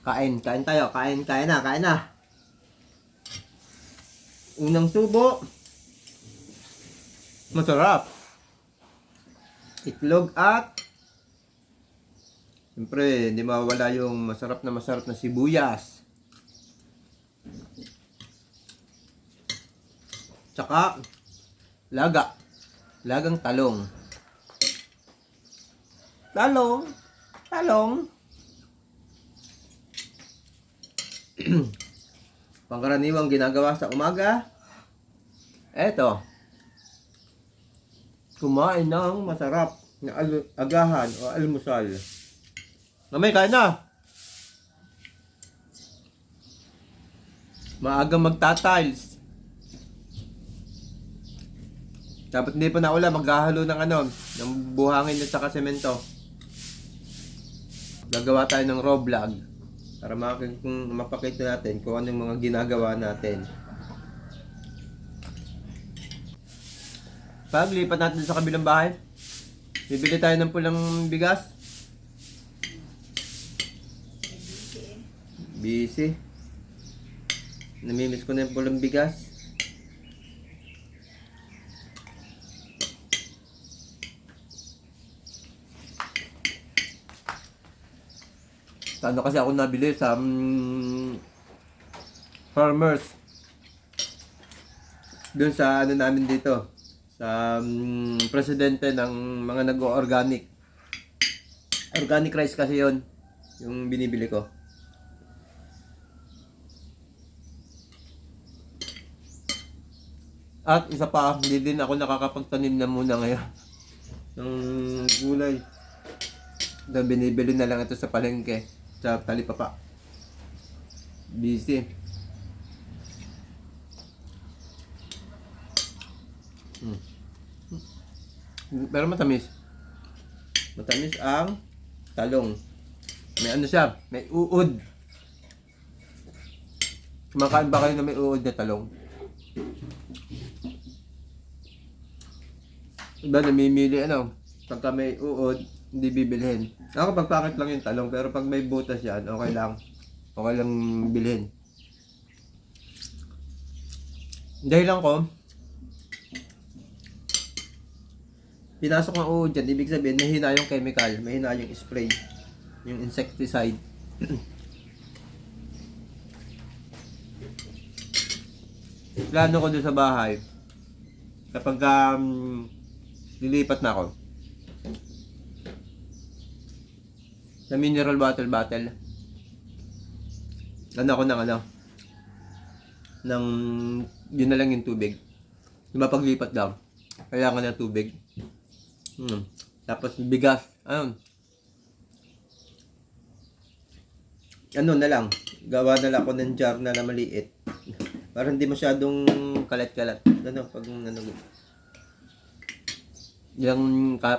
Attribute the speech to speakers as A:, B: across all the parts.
A: Kain tayo. Kain na. Unang subo. Masarap. Itlog at siyempre, hindi mawala yung masarap na sibuyas. Tsaka lagang talong. Talong. Pangkaraniwang ginagawa sa umaga. Eto. Kumain ng masarap na agahan o almusal. Mamay, kain na. Maagang magta-tiles. Dapat hindi pa naula, maghahalo ng buhangin at saka semento. Gagawa tayo ng raw vlog para mapakita natin kung anong mga ginagawa natin. Paglipat natin sa kabilang bahay, bibili tayo ng pulang bigas. Busy. Namimiss ko na yung pulang bigas. Ano kasi ako nabili sa farmers. Doon sa namin dito. Sa presidente ng mga nag-organic. Organic rice kasi yon yung binibili ko. At isa pa, hindi din ako nakakapagtanim na muna ngayon ng gulay. Na binibili na lang ito sa palengke, sa talipapa. Busy. Pero matamis. Matamis ang talong. May ano siya, may uod. Kumakain ba kayo na may uod na talong? Iba namimili pagka may uod, hindi bibilhin. Ako pagpakit lang yung talong, pero pag may butas yan, okay lang bilhin. Dahil lang ko, pinasok ng uod dyan, ibig sabihin, mahina yung chemical, mahina yung spray, yung insecticide. Plano ko doon sa bahay, kapag lilipat na ako, sa mineral bottle, ako ng yun na lang yung tubig. Diba paglipat daw, kailangan ng tubig. Tapos bigas, na lang, gawa na lang ako ng jar na maliit. Para hindi masyadong kalat-kalat. Pag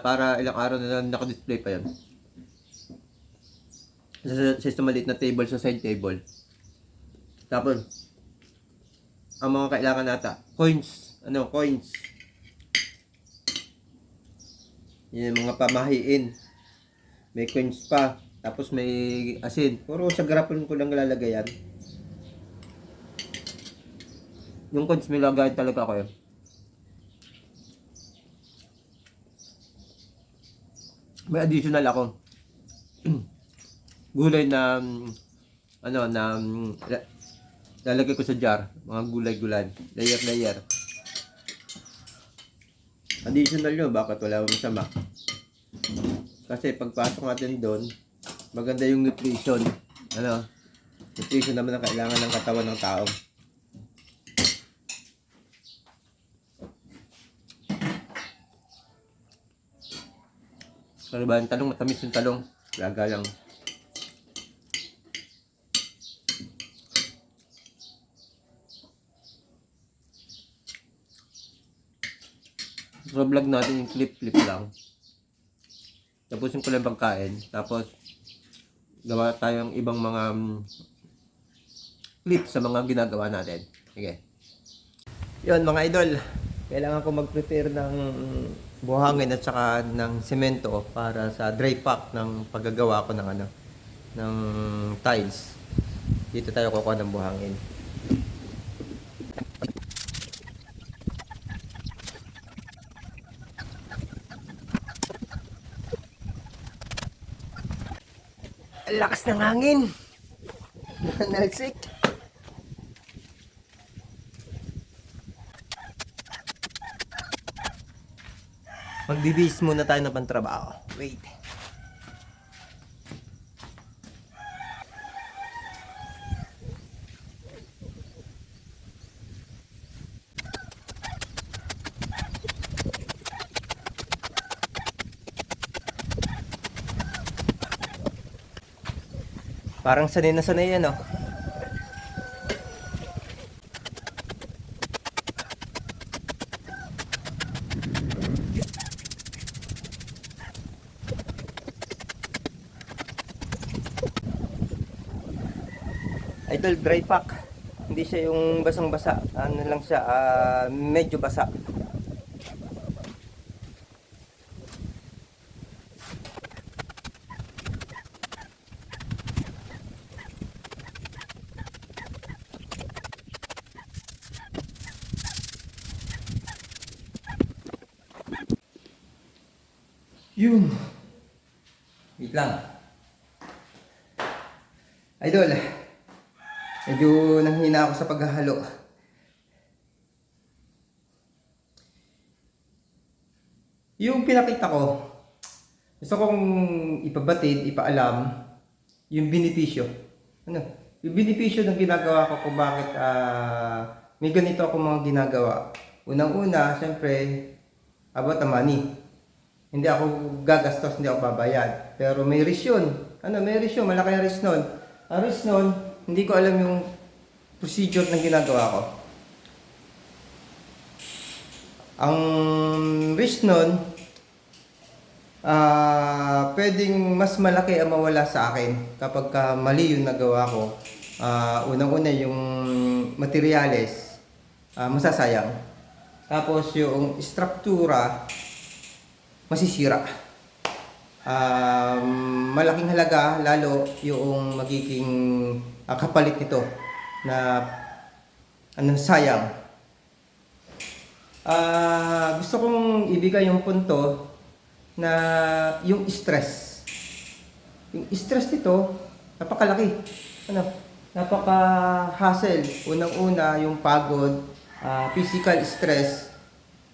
A: para ilang araw na lang naka-display pa yan. Sa maliit na table, sa side table. Tapos, ang mga kailangan nata, coins. Yung mga pamahiin. May coins pa. Tapos may asin. Puro sa garapon ko lang lalagay yan. Yung coins may lagay talaga ako yun. May additional ako. Gulay na lalagay ko sa jar, mga gulay-gulay, layer. Additional yun, bakit wala masama? Kasi pagpasok natin doon, maganda yung nutrition. Nutrition naman ang kailangan ng katawan ng tao. Sorry ba, yung talong, matamis yung talong. Laga lang. So vlog natin yung clip lang. Tapusin ko lang pagkain. Tapos gawa tayong ibang mga clip sa mga ginagawa natin. Sige. Yun mga idol. Kailangan ko mag-prepare ng buhangin at saka ng semento para sa dry pack ng paggagawa ko ng ng tiles. Dito tayo kukuha ng buhangin. Ang lakas ng hangin. Nalsik. Magbibis muna tayo ng pantrabaho. Wait. Parang sanay na sanay yan, oh. Idol dry pack. Hindi siya yung basang-basa. Ano lang siya, medyo basa. Yun. Wait lang. Idol, medyo nanghina ako sa paghahalo. Yung pinakita ko, gusto kong ipabatid, ipaalam, yung benepisyo. Ano? Yung benepisyo ng ginagawa ko kung bakit may ganito ako mga ginagawa. Unang-una, syempre, about the money. Hindi ako gagastos, hindi ako babayad. Pero may risk yun. Ano, may risk yun, malaki ang risk nun. Ang risk nun, hindi ko alam yung procedure na ginagawa ko. Ang risk nun, pwedeng mas malaki ang mawala sa akin kapag mali yung nagawa ko. Unang-una yung materyales, masasayang. Tapos yung struktura, masisira. Malaking halaga, lalo yung magiging kapalit nito na sayang. Gusto kong ibigay yung punto na yung stress. Yung stress nito, napakalaki. Napaka-hassle. Unang-una, yung pagod, physical stress,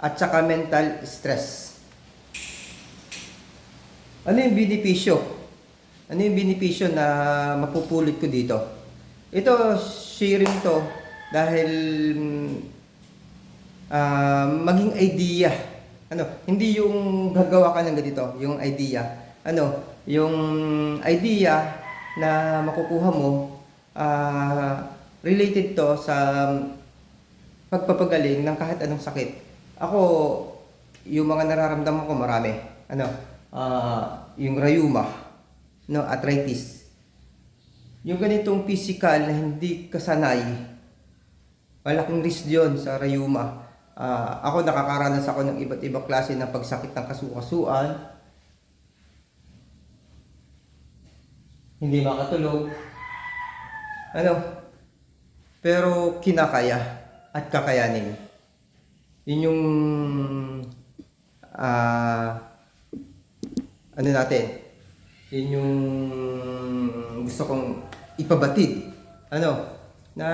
A: at saka mental stress. Ano yung benepisyo? Ano yung benepisyo na mapupulot ko dito? Ito, sharing to dahil maging idea. Hindi yung gagawa ka ng ganito, yung idea. Yung idea na makukuha mo related to sa pagpapagaling ng kahit anong sakit. Ako, yung mga nararamdaman ko marami. Yung rheuma, arthritis. Yung ganitong physical na hindi kasanay, malaking risk yun sa rheuma. Ako nakakaranas ako ng iba't ibang klase ng pagsakit ng kasukasuan. Hindi makatulog. Pero kinakaya at kakayanin. Yun yung natin. Yun yung gusto kong ipabatid. Na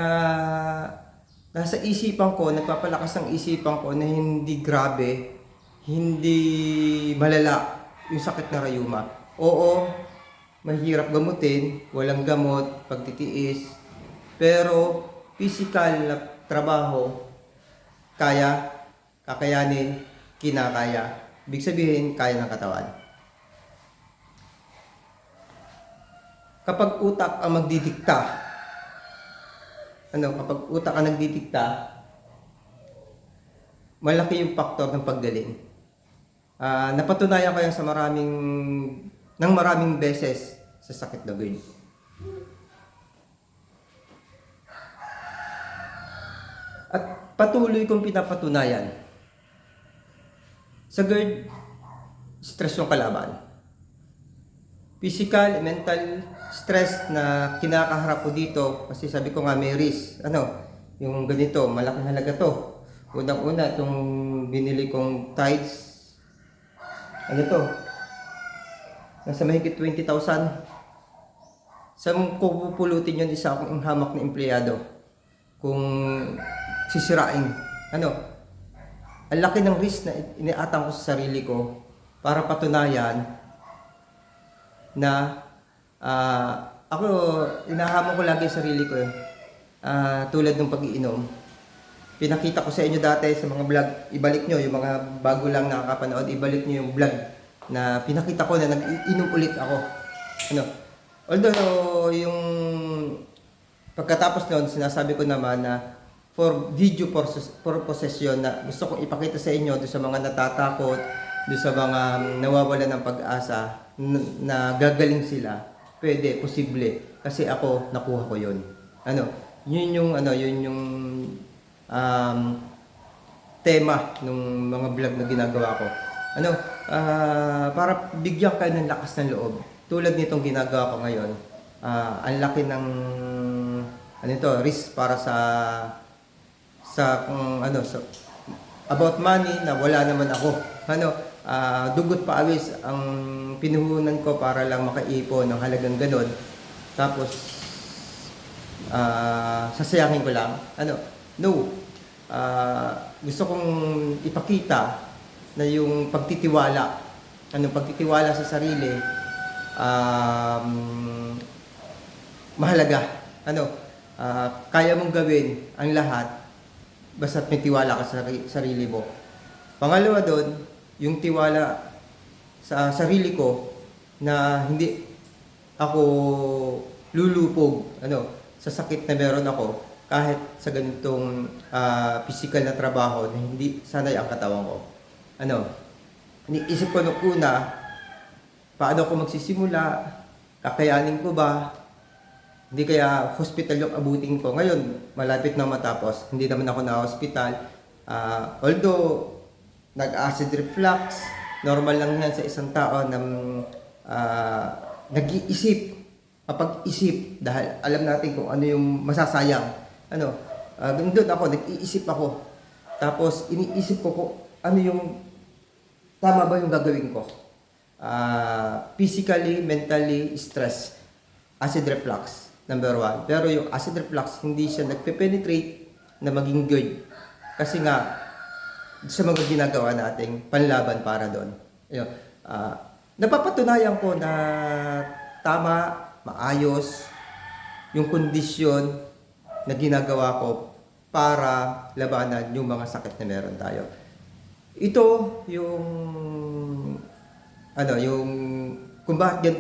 A: nasa isipan ko, nagpapalakas ng isipan ko na hindi grabe, hindi malala yung sakit na rheuma. Oo, mahirap gamutin, walang gamot, pagtitiis, pero physical na trabaho, kaya, kakayanin, kinakaya. Ibig sabihin, kaya ng katawan. Kapag utak ang magdidikta, kapag utak ang nagdidikta, malaki yung faktor ng paggaling. Napatunayan ko yan sa maraming beses sa sakit na GERD. At patuloy kong pinapatunayan. Sa GERD, stress yung kalaban. physical, mental stress na kinakaharap ko dito kasi sabi ko nga may risk. Yung ganito, malaking halaga to. Unang-una, itong binili kong tides. To? Nasa mahigit 20,000. Saan ko pupulutin yun isa akong hamak na empleyado? Kung sisirain. Ang laki ng risk na iniatang ko sa sarili ko para patunayan na ako, inahamon ko lagi sa sarili ko tulad ng pag-iinom. Pinakita ko sa inyo dati sa mga vlog, ibalik nyo, yung mga bago lang nakakapanood, ibalik nyo yung vlog na pinakita ko na nag-iinom ulit ako. Although yung pagkatapos noon, sinasabi ko naman na for video purposes yun, na gusto kong ipakita sa inyo doon sa mga natatakot, doon sa mga nawawalan ng pag-asa, na gagaling sila. Pwede, posible. Kasi ako, nakuha ko yun. Yun yung tema ng mga vlog na ginagawa ko. Para bigyan kayo ng lakas ng loob. Tulad nitong ginagawa ko ngayon. Ang laki ng risk para sa about money na wala naman ako. Dugot pa awis ang pinuhunan ko para lang makaipon ng halagang ganon. Tapos sasayangin ko lang. No. Gusto kong ipakita na yung pagtitiwala. Pagtitiwala sa sarili mahalaga. Kaya mong gawin ang lahat basta may tiwala ka sa sarili mo. Pangalawa doon, yung tiwala sa sarili ko na hindi ako lulupog sa sakit na meron ako kahit sa ganitong physical na trabaho na hindi sanay ang katawan ko. Iniisip ko nung una, paano ako magsisimula? Kakayanin ko ba? Hindi kaya hospital yung abutin ko. Ngayon, malapit na matapos. Hindi naman ako na-hospital. Although, nag-acid reflux, normal lang yan sa isang tao na nag-iisip, mapag-isip, dahil alam natin kung ano yung masasayang. Doon ako, nag-iisip ako. Tapos, iniisip ko kung ano yung tama ba yung gagawin ko. Physically, mentally, stress, acid reflux. Number 1. Pero yung acid reflux, hindi siya nagpe-penetrate na maging good. Kasi nga, sa mga ginagawa nating panlaban para doon. Napapatunayan ko na tama, maayos, yung kondisyon na ginagawa ko para labanan yung mga sakit na meron tayo. Ito yung kung bakit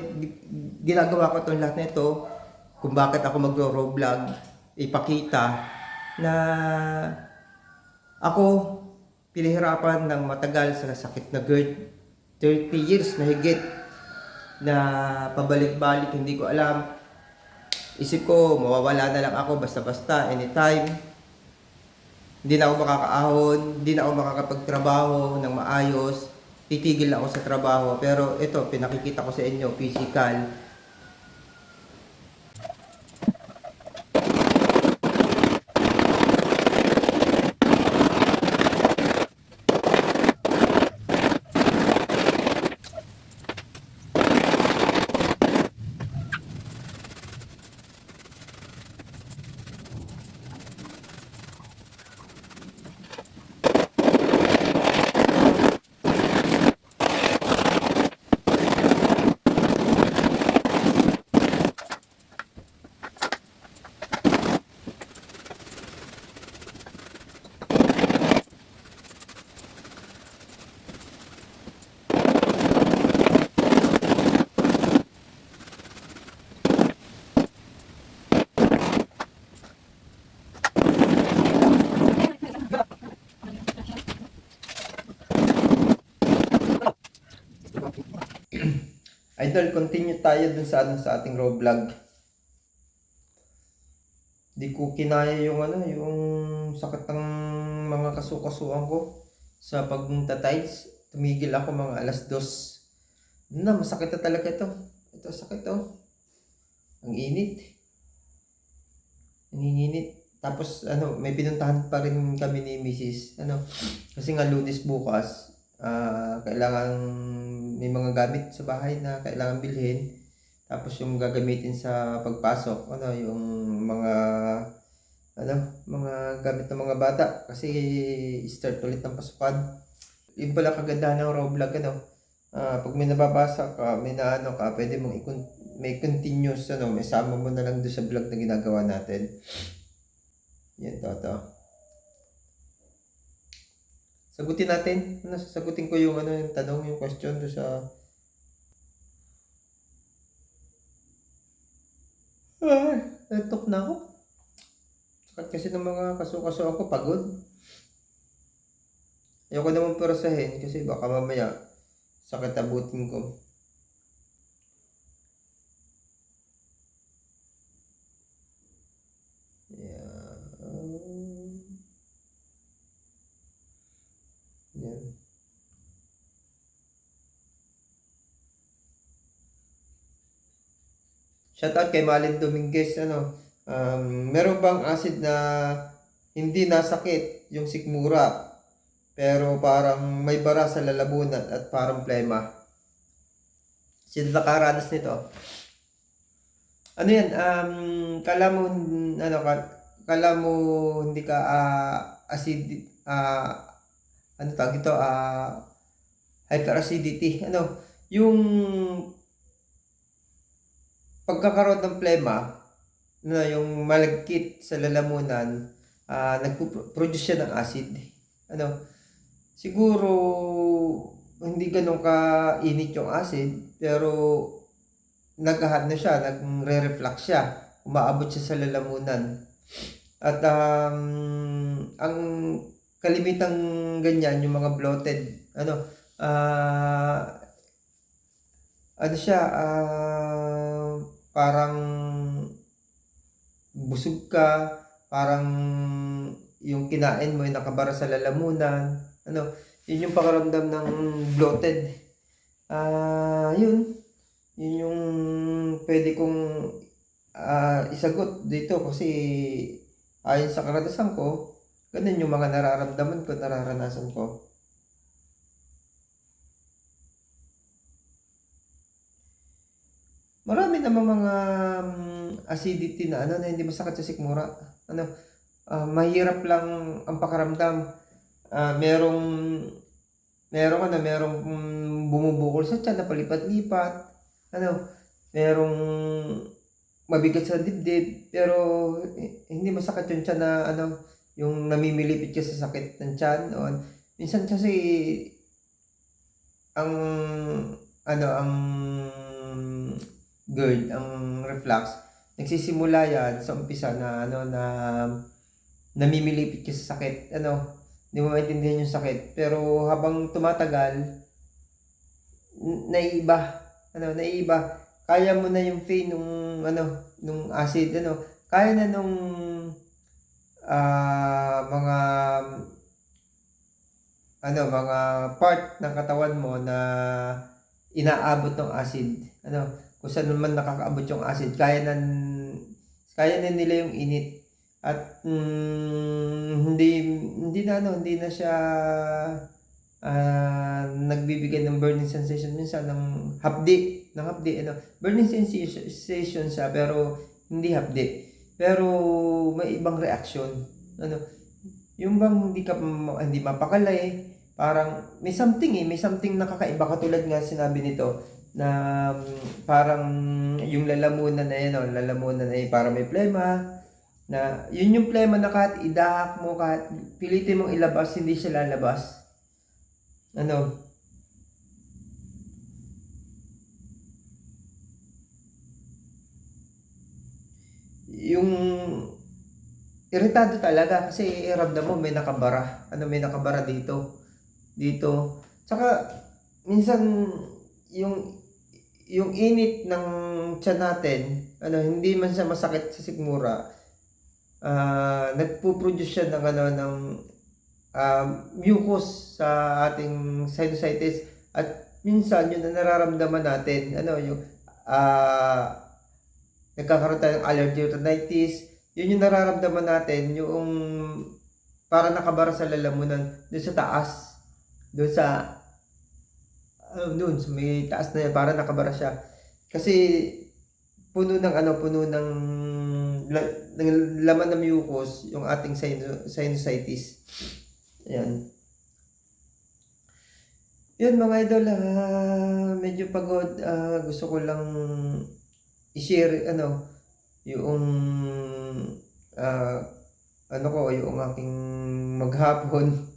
A: ginagawa ko itong lahat na ito, kung bakit ako magro-vlog, ipakita na ako pinahirapan ng matagal sa sakit na GERD, 30 years na higit na pabalik-balik, hindi ko alam. Isip ko, mawawala na lang ako basta-basta, anytime. Hindi na ako makakaahon, hindi na ako makakapagtrabaho ng maayos, titigil ako sa trabaho. Pero ito, pinakikita ko sa inyo, physical. Idol, continue tayo dun sa ating raw vlog. Di ko kinaya yung yung sakit ng mga kasukasuan ko sa pagtatides. Tumigil ako mga alas 2. Masakit na talaga ito. Ito Ito, sakit oh. Ang init. Ang init. Tapos may pinuntahan pa rin kami ni Mrs. Kasi nga Lunes bukas, kailangan may mga gamit sa bahay na kailangan bilhin. Tapos yung gagamitin sa pagpasok, yung mga mga gamit ng mga bata kasi start ulit ng pasukan. Yung pala kagandahan ng raw vlog, pag may nababasa ka, may naano ka, pwede mong may continuous, may sama mo na lang doon sa vlog na ginagawa natin. Yan, to. Sagutin natin. Sasagutin ko yung yung tanong, yung question doon sa... Nantok na ako. Sakit kasi ng mga kaso-kaso ako, pagod. Ayoko naman perasahin kasi baka mamaya sakit abutin ko. Yan. Shoutout kay Malin Dominguez. Meron bang acid na hindi nasakit yung sikmura pero parang may bara sa lalamunan at parang plema? Sino nakaranas nito? Ano yan? Kala mo hindi ka acid ano tawag ito? Hyperacidity. Yung pagkakaroon ng plema, yung malagkit sa lalamunan, nagpo-produce siya ng acid. Siguro hindi ganun ka-init yung acid, pero nagre-reflux siya, umaabot siya sa lalamunan. At ang kalimitang ganyan, yung mga bloated, parang busog ka, parang yung kinain mo ay nakabara sa lalamunan. Yun yung pakaramdam ng bloated. Yun yung pwede kong isagot dito kasi ayon sa karanasan ko, ganun yung mga nararamdaman ko, nararanasan ko. Marami namang mga acidity na na hindi masakit sa sikmura. Mahirap lang ang pakaramdam. Merong bumubukol sa tiyan na palipat-lipat. Merong mabigat sa dibdib, pero hindi masakit yung tiyan na yung namimilipit ka sa sakit ng tiyan. Minsan kasi ang GERD, ang reflux, nagsisimula yan sa umpisa na namimilipit ka sa sakit. Hindi mo maintindihan yung sakit, pero habang tumatagal, naiiba. Kaya mo na yung pain nung acid, kaya na nung mga part ng katawan mo na inaabot ng acid. Kung saan naman nakakaabot yung acid, kaya na nila yung init. At hindi na siya nagbibigay ng burning sensation, minsan ng hapdi, burning sensation siya pero hindi hapdi, pero may ibang reaction. Yung bang hindi mapakalay, parang may something nakakaiba, katulad nga sinabi nito na parang yung lalamunan ay parang may plema, na yun yung plema na kahit idahak mo, kahit pilitin mong ilabas, hindi siya lalabas. Yung iritado talaga kasi ramdam mo may nakabara. May nakabara dito. Tsaka minsan yung init ng tiyan natin, hindi man siya masakit sa sikmura, nagpo-produce siya ng mucus sa ating sinusitis, at minsan yun na nararamdaman natin, yung ah, nagkakaroon tayo ng allergy or rhinitis. Yun yung nararamdaman natin, yung para nakabara sa lalamunan dun sa taas, dun sa dun sa may taas na yan, para nakabara siya. Kasi puno ng puno ng laman ng mucus yung ating sinusitis. Ayan. Yun mga idol, medyo pagod. Gusto ko lang i-share yung ah, yung aking maghapon.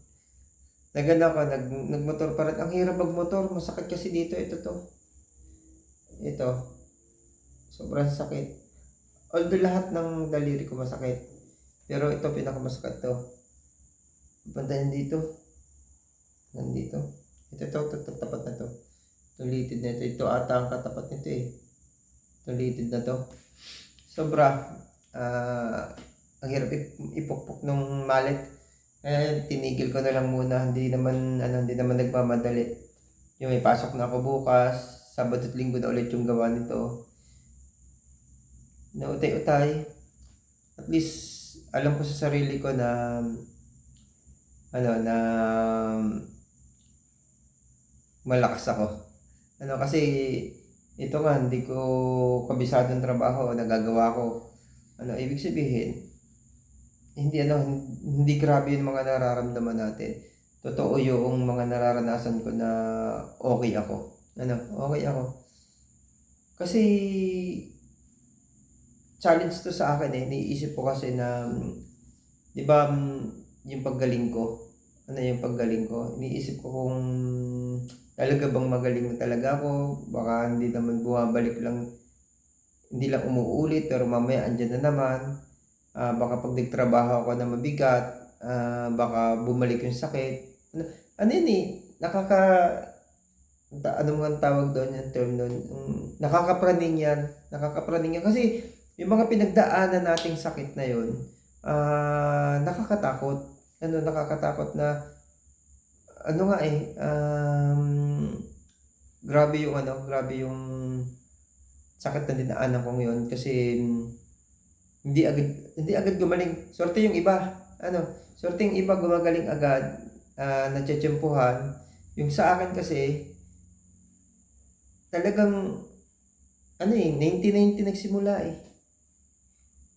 A: Nagmotor pa rin. Ang hirap magmotor, masakit kasi dito. Ito, sobrang sakit. Although lahat ng daliri ko masakit, pero ito pinakamasakit to. Pantayin dito, nandito. Ito, tapat na to. Itong litid na ito. Ito ata ang katapat nito eh. Itong litid na to. Sobra. Ang hirap ipukpok ng mallet. Tinigil ko na lang muna. Hindi naman nagmamadali. Yung may pasok na ako bukas. Sabado at Linggo na ulit yung gawa nito. Nautay-utay. At least alam ko sa sarili ko na na malakas ako. Kasi ito nga, hindi ko kabisado ng trabaho, nagagawa ko. Ibig sabihin, hindi grabe yung mga nararamdaman natin. Totoo yung mga nararanasan ko na okay ako. Okay ako. Kasi challenge to sa akin eh. Niisip ko kasi na, di ba, yung paggaling ko. Yung paggaling ko? Iniisip ko kung talaga bang magaling na talaga ako. Baka hindi naman bumabalik lang, hindi lang umuulit, pero mamaya andyan na naman. Baka pag nagtrabaho ako na mabigat, baka bumalik yung sakit. Ano nga ang tawag doon, yung term doon? Nakakapraning yan. Kasi yung mga pinagdaanan nating sakit na yun, nakakatakot. Nakakatakot na, grabe yung sakit na dinaanan kong yun. Kasi, hindi agad gumaling. Swerte yung iba, gumagaling agad, natsetsempuhan. Yung sa akin kasi, talagang, 1990 nagsimula eh.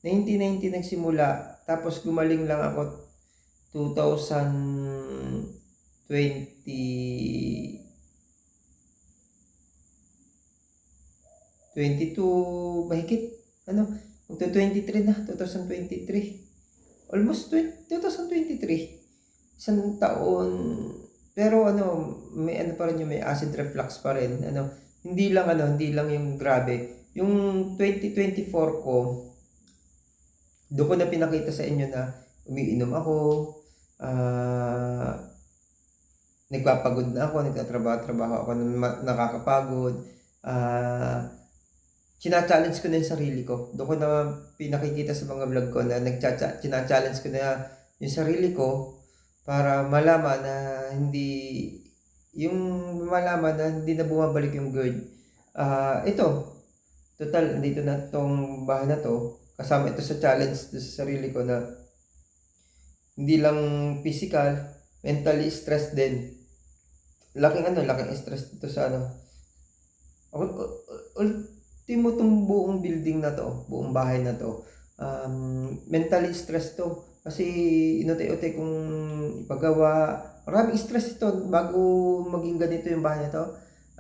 A: 1990 nagsimula, tapos gumaling lang ako 2022 mahigit. Magto-23 na, 2023. Almost 2023. Isang taon. Pero may pa rin yung may acid reflux pa rin. Hindi lang yung grabe. Yung 2024 ko, doon ko na pinakita sa inyo na umiinom ako, nagpapagod na ako, nagtatrabaho ako na nakakapagod, china-challenge ko na yung sarili ko. Doon ko na pinakikita sa mga vlog ko na china-challenge ko na yung sarili ko para malaman na hindi na bumabalik yung GERD. Ito, total, dito na tong bahay na to, kasama ito sa challenge sa sarili ko na hindi lang physical, mentally stressed din. Laking stress dito sa ultimo tong buong building na to, buong bahay na to. Mentally stressed to. Kasi inutay-utay kong ipagawa. Maraming stress ito bago maging ganito yung bahay na to.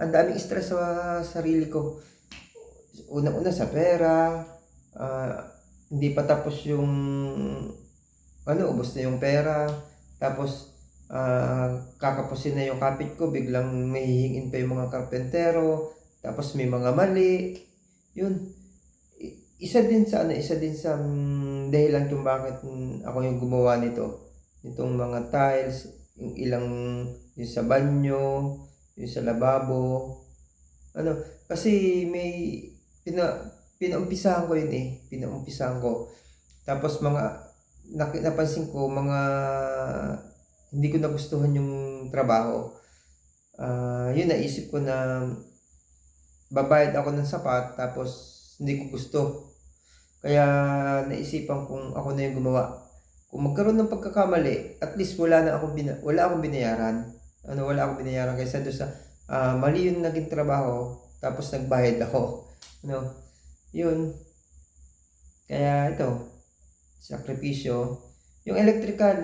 A: Ang daming stress sa sarili ko. Una-una sa pera, hindi pa tapos yung ubos na yung pera. Tapos kakapusin na yung kapit ko, biglang may hihingin pa yung mga karpentero. Tapos may mga mali. Yun. Isa din sa dahilan kung bakit ako yung gumawa nito. Itong mga tiles, yung sa banyo, yung sa lababo. Kasi may pinaumpisahan ko yun eh. Tapos napansin ko hindi ko nagustuhan yung trabaho. Yun, naisip ko na babayad ako ng sapat tapos hindi ko gusto. Kaya naisipan kong ako na yung gumawa. Kung magkaroon ng pagkakamali, at least wala akong binayaran. Wala akong binayaran kaysa doon sa mali yung naging trabaho tapos nagbayad ako. Yun. Kaya ito, sakripisyo. Yung electrical,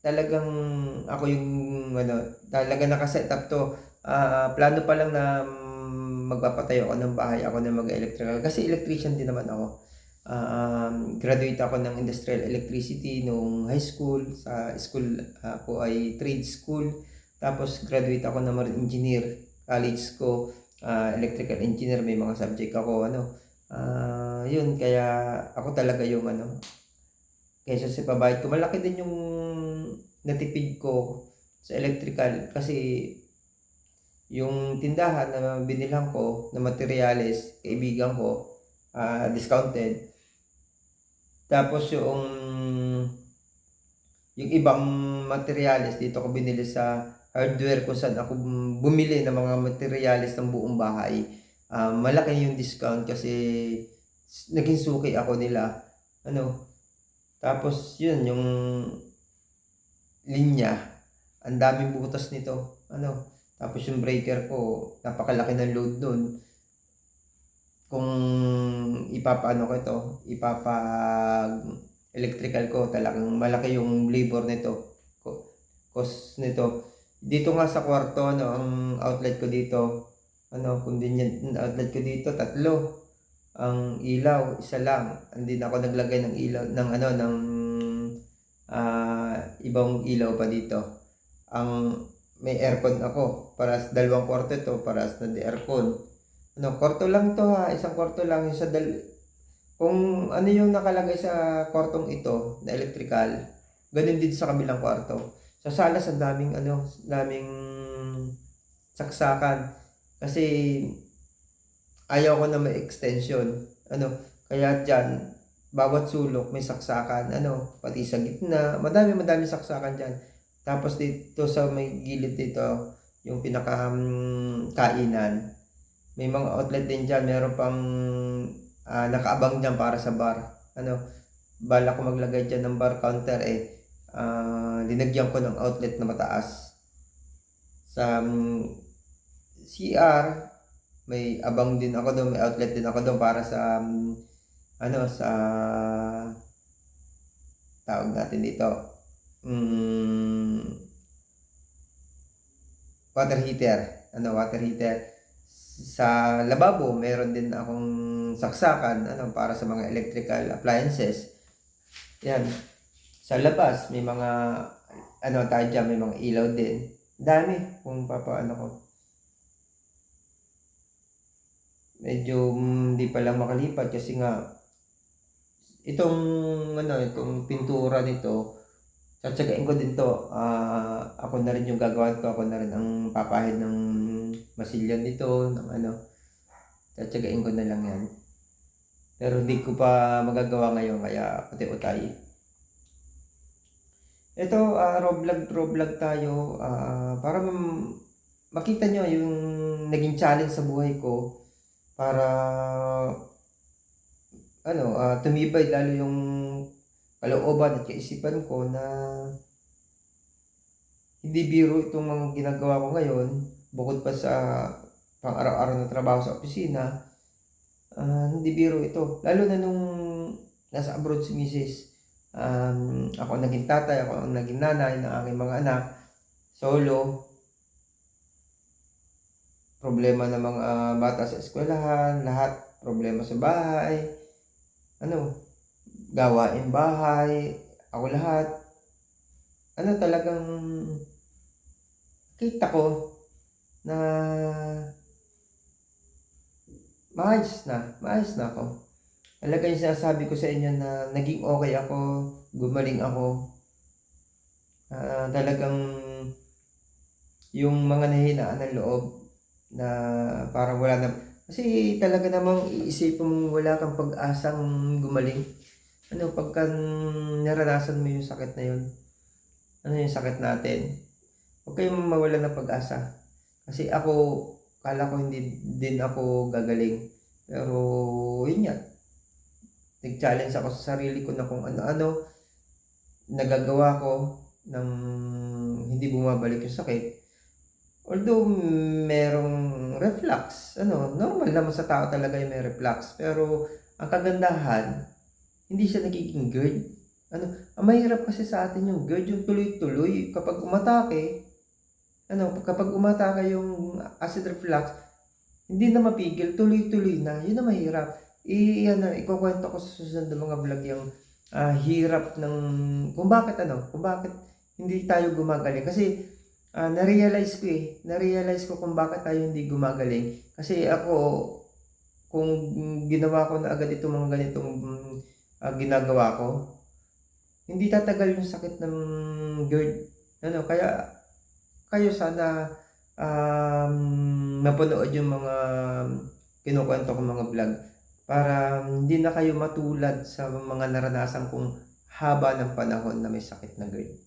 A: talagang ako yung talaga nakaset up to. Plano pa lang na magpapatayo ako ng bahay, ako na mag-electrical. Kasi electrician din naman ako. Graduate ako ng industrial electricity nung high school. Sa school ako ay trade school. Tapos graduate ako ng marine engineer. College ko, electrical engineer, may mga subject ako. Yun, kaya ako talaga yung kaysa sa pabayad ko. Malaki din yung natipid ko sa electrical kasi yung tindahan na binilhan ko na materyales, kaibigan ko, discounted. Tapos yung ibang materyales dito ko binili sa hardware kung saan ako bumili ng mga materyales ng buong bahay. Malaki yung discount kasi naging suki ako nila. Tapos yun, yung linya, ang daming butas nito. Tapos yung breaker ko, napakalaki ng load nun. Kung ipapaano ko ito, electrical ko, talagang malaki yung labor nito. Cost nito. Dito nga sa kwarto, ang outlet ko dito, convenient outlet ko dito, 3. Ang ilaw, 1 lang. Hindi na ako naglagay ng ilaw, ng ibang ilaw pa dito. May aircon ako, para sa 2 kwarto ito, para sa aircon. Kwarto lang to ha, 1 kwarto lang yung kung ano yung nakalagay sa kwartong ito na electrical, ganun din sa kabilang kwarto. Sa salas ang daming saksakan kasi ayaw ko na may extension. Kaya diyan bawat sulok may saksakan, pati sa gitna, madami saksakan diyan. Tapos dito sa may gilid dito, yung pinaka kainan, may mga outlet din diyan, meron pang nakaabang diyan para sa bar. Bala ko maglagay diyan ng bar counter linagyan ko ng outlet na mataas. Sa CR, may abang din ako doon, may outlet din ako doon para sa sa tawag natin dito, water heater. Water heater. Sa lababo, meron din akong saksakan para sa mga electrical appliances. Yan. Sa labas, may mga tayo dyan, may mga ilaw din. Dami kung papaano ko. Medyo hindi pa lang makalipat kasi nga itong pintura nito, tsatsagain ko din to. Ako na rin yung gagawan ko, ako na rin ang papahid ng masilyan nito, tsatsagain ko na lang yan. Pero hindi ko pa magagawa ngayon, kaya uti-utay. Ito, raw vlog tayo, para makita nyo yung naging challenge sa buhay ko, para tumibay lalo yung kalooban at kaisipan ko na hindi biro itong mga ginagawa ko ngayon, bukod pa sa pang araw-araw na trabaho sa opisina. Hindi biro ito, lalo na nung nasa abroad si Mrs. Ako naging tatay, ako ang naging nanay ng aking mga anak, solo. Problema ng mga bata sa eskwelahan, lahat problema sa bahay, gawain bahay, ako lahat. Talagang kita ko na maayos na ako. Talaga yung sinasabi ko sa inyo na naging okay ako, gumaling ako. Talagang yung mga nahinaan ng loob na parang wala na, kasi talaga namang iisipin mong wala kang pag-asang gumaling. Pagka naranasan mo yung sakit na yun, yung sakit natin, huwag kayong mawalan ng pag-asa. Kasi ako, kala ko hindi din ako gagaling. Pero yun nga, nag-challenge ako sa sarili ko na kung ano-ano nagagawa ko ng hindi bumabalik yung sakit. Although merong reflux, normal naman sa tao talaga yung may reflux. Pero ang kagandahan, hindi siya nagiging GERD. Ang mahirap kasi sa atin yung GERD, yung tuloy-tuloy. Kapag umatake yung acid reflux, hindi na mapigil, tuloy-tuloy na. Yun ang mahirap. Ikukwento ko sa susunod na mga vlog yung hirap ng kung bakit hindi tayo gumagaling. Kasi na-realize ko kung bakit tayo hindi gumagaling. Kasi ako, kung ginawa ko na agad itong mga ganitong ginagawa ko, hindi tatagal yung sakit ng GERD. Kaya kayo sana mapanood yung mga kinukwento kong mga vlog para hindi na kayo matulad sa mga naranasan kong haba ng panahon na may sakit na GERD.